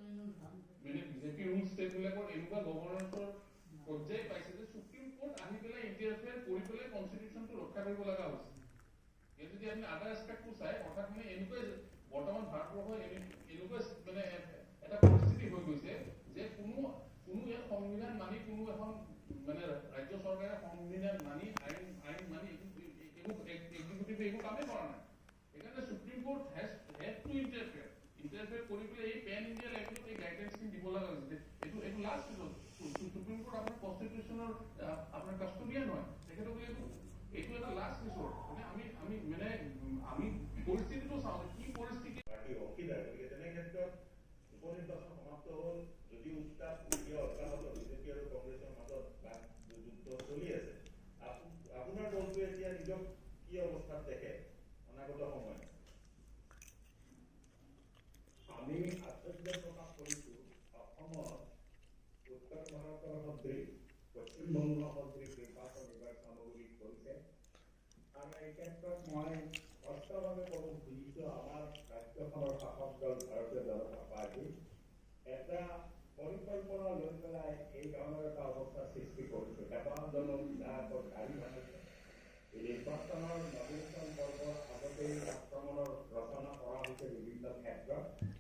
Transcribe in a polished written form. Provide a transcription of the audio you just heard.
মানে BJP rule ষ্টেটবিলাকৰ এনেকুৱা গভৰ্ণেন্সৰ পৰ্যায় পাইছে যে সুপ্ৰিম কোৰ্ট আহি পেলাই ইণ্টাৰফেয়াৰ কৰি পেলাই কনষ্টিটিউশ্যনটো ৰক্ষা কৰিব লগা হৈছে। ইয়াত যদি আপুনি আদাৰ এছপেক্টটো চাই, অৰ্থাৎ মানে এনেকুৱাই বৰ্তমান ভাৰতবৰ্ষ এনেকুৱা মানে এটা পৰিস্থিতি হৈ গৈছে যে কোনো ইয়াত সংবিধান মানি কোনো এখন মানে ৰাজ্য চৰকাৰে সংবিধান মানি আইন মানি এক্সিকিউটিভে একো কামেই কৰা নাই। সেইকাৰণে supreme court head to interfere কৰি পেলাই এই পেন ইণ্ডিয়া লেভেলত এই গাইডলাইনছখিনি দিব লগা হৈছে। এইটো লাষ্ট সুপ্ৰিম কোৰ্ট আপোনাৰ কনষ্টিটিউশ্যনৰ আপোনাৰ কাষ্টডিয়ান হয়, তেখেতক এইটো এটা লাষ্ট ৰিচৰ্ট। মানে আমি পৰিস্থিতিটো চাওঁ কি পৰিস্থিতি অংশীদাৰ। গতিকে তেনে ক্ষেত্ৰত উপনিৰ্বাচন সমাপ্ত হ'ল যদিও উত্তাপ অব্যাহত বিজেপি আৰু কংগ্ৰেছৰ মাজত যুদ্ধ চলি আছে, আপোনাৰ দলটোৱে এতিয়া নিজক কি অৱস্থাত দেখে অনাগত সময়ত? আমি আশ্চৰ্য প্ৰকাশ কৰিছোঁ অসমৰ উত্তৰ ভাৰতৰ সদৃশ পশ্চিমবংগ সদৃশ নিৰ্বাচন এইবাৰ চামগুৰিত কৰিছে। আৰু এই ক্ষেত্ৰত মই স্পষ্টভাৱে ক'ব খুজিছোঁ, আমাৰ ৰাজ্যখনৰ শাসক দল ভাৰতীয় জনতা পাৰ্টি এটা পৰিকল্পনা লৈ পেলাই এই ধৰণৰ এটা অৱস্থাৰ সৃষ্টি কৰিছে। কেইবাজনো বিধায়কৰ গাড়ী ভাঙিছে। এই নিৰ্বাচনৰ নৱীনতম পৰ্বৰ আগতেই আক্ৰমণৰ ৰচনা কৰা হৈছে বিভিন্ন ক্ষেত্ৰত।